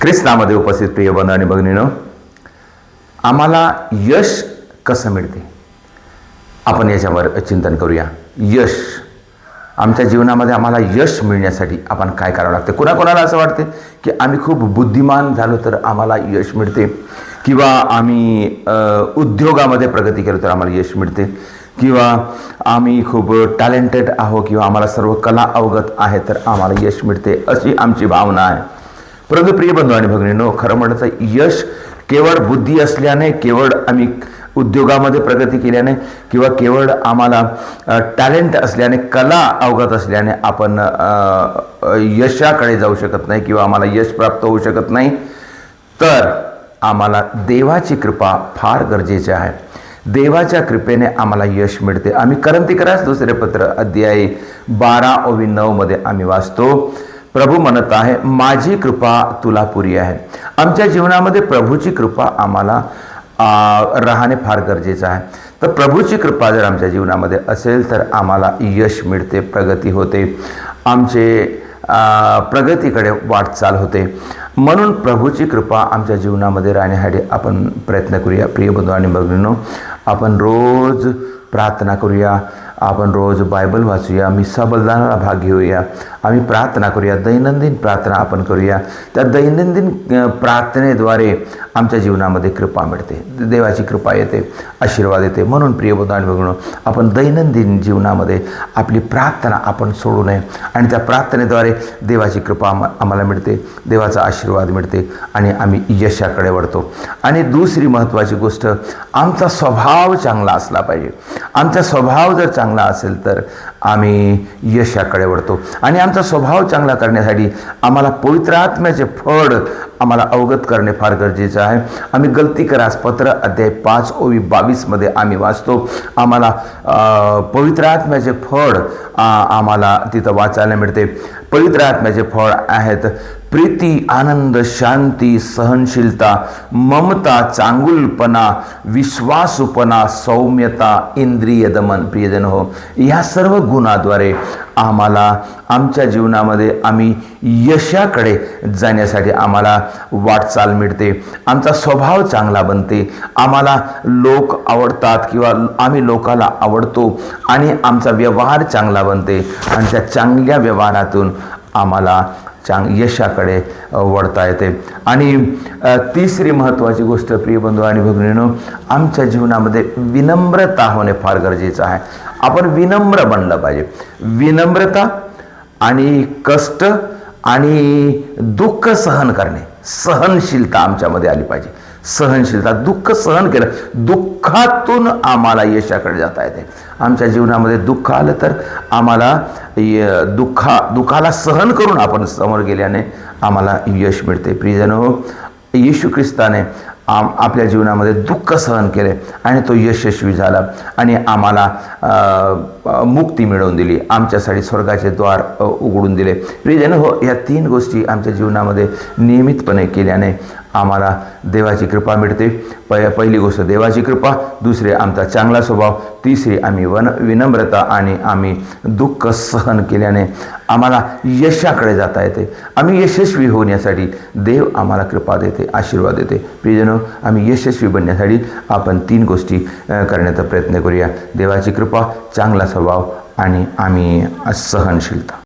ख्रिस्तामध्ये उपस्थित प्रिय बंधू आणि भगिनीनो, आम्हाला यश कसं मिळते आपण याच्यावर चिंतन करूया. यश आमच्या जीवनामध्ये आम्हाला यश मिळण्यासाठी आपण काय करावं लागते. कोणाकोणाला असं वाटते की आम्ही खूप बुद्धिमान झालो तर आम्हाला यश मिळते, किंवा आम्ही उद्योगामध्ये प्रगती केलो तर आम्हाला यश मिळते, किंवा आम्ही खूप टॅलेंटेड आहो किंवा आम्हाला सर्व कला अवगत आहे तर आम्हाला यश मिळते, अशी आमची भावना आहे. परंतु प्रिय बंधू आणि भगिनींनो, खरं म्हणतं यश केवळ बुद्धी असल्याने, केवळ आम्ही उद्योगामध्ये प्रगती केल्याने, किंवा केवळ आम्हाला टॅलेंट असल्याने, कला अवगत असल्याने आपण यशाकडे जाऊ शकत नाही किंवा आम्हाला यश प्राप्त होऊ शकत नाही. तर आम्हाला देवाची कृपा फार गरजेची आहे. देवाच्या कृपेने आम्हाला यश मिळते. आम्ही करंथीकरास दुसरे पत्र अध्याय 12:9 मध्ये आम्ही वाचतो, प्रभू म्हणत आहे, माझी कृपा तुला पुरी आहे. आमच्या जीवनामध्ये प्रभूची कृपा आम्हाला राहणे फार गरजेचं आहे. तर प्रभूची कृपा जर आमच्या जीवनामध्ये असेल तर आम्हाला यश मिळते, प्रगती होते, आमचे प्रगतीकडे वाटचाल होते. म्हणून प्रभूची कृपा आमच्या जीवनामध्ये राहण्यासाठी आपण प्रयत्न करूया. प्रिय बंधू आणि भगिनींनो, आपण रोज प्रार्थना करूया, आपण रोज बायबल वाचूया, मिसा बलिदानाला भाग घेऊया, आम्ही प्रार्थना करूया, दैनंदिन प्रार्थना आपण करूया. त्या दैनंदिन प्रार्थनेद्वारे आमच्या जीवनामध्ये कृपा मिळते, देवाची कृपा येते, आशीर्वाद येते. म्हणून प्रिय बंधू आणि भगिनींनो, आपण दैनंदिन जीवनामध्ये आपली प्रार्थना आपण सोडू नये आणि त्या प्रार्थनेद्वारे देवाची कृपा आम्हाला मिळते, देवाचा आशीर्वाद मिळते आणि आम्ही यशाकडे वळतो. आणि दुसरी महत्त्वाची गोष्ट, आमचा स्वभाव चांगला असला पाहिजे. आमचा स्वभाव जर चांगला असेल तर आम्ही यशाकडे वळतो. आणि आमचा स्वभाव चांगला करण्यासाठी आम्हाला पवित्र आत्म्याचे फळ आम्हाला अवगत करणे फार गरजेचं आहे. आम्ही गलतीकरास पत्र अध्याय 5:22 मध्ये आम्ही वाचतो, आम्हाला पवित्र आत्म्याचे फळ आम्हाला तिथं वाचायला मिळते. पवित्र आत्म्याचे फळ आहेत प्रीती, आनंद, शांती, सहनशीलता, ममता, चांगुलपणा, विश्वासूपणा, सौम्यता, इंद्रिय दमन. प्रियजन हो, ह्या सर्व गुणाद्वारे आम्हाला आमच्या जीवनामध्ये आम्ही यशाकडे जाण्यासाठी आम्हाला वाटचाल मिळते. आमचा स्वभाव चांगला बनते, आम्हाला लोक आवडतात किंवा आम्ही लोकाला आवडतो आणि आमचा व्यवहार चांगला बनते आणि त्या चांगल्या व्यवहारातून आम्हाला यशाकडे वळता येते. आणि तिसरी महत्त्वाची गोष्ट प्रिय बंधू आणि भगिनींनो, आमच्या जीवनामध्ये विनम्रता होणे फार गरजेचं आहे. आपण विनम्र बनलं पाहिजे. विनम्रता आणि कष्ट आणि दुःख सहन करणे, सहनशीलता आमच्यामध्ये आली पाहिजे. सहनशीलता, दुःख सहन केलं, दुःखातून आम्हाला यशाकडे जाता येते. आमच्या जीवनामध्ये दुःख आलं तर आम्हाला दुःखाला सहन करून आपण समोर गेल्याने आम्हाला यश मिळते. प्रियजनो, येशू ख्रिस्ताने आपल्या जीवनामध्ये दुःख सहन केले आणि तो यशस्वी झाला आणि आम्हाला मुक्ती मिळवून दिली, आमच्यासाठी स्वर्गाचे द्वार उघडून दिले. प्रियजन हो, या 3 गोष्टी आमच्या जीवनामध्ये नियमितपणे केल्याने आम्हाला देवाची कृपा मिळते. पहिली गोष्ट देवाची कृपा, दुसरी आमचा चांगला स्वभाव, तिसरी आम्ही विनम्रता आणि आम्ही दुःख सहन केल्याने आम्हाला यशाकडे जाता येते. आम्ही यशस्वी होण्यासाठी देव आम्हाला कृपा देते, आशीर्वाद देते. प्रियजनो, आम्ही यशस्वी बनण्यासाठी आपण 3 गोष्टी करण्याचा प्रयत्न करूया. देवाची कृपा, चांगला स्वभाव आणि आम्ही सहनशीलता.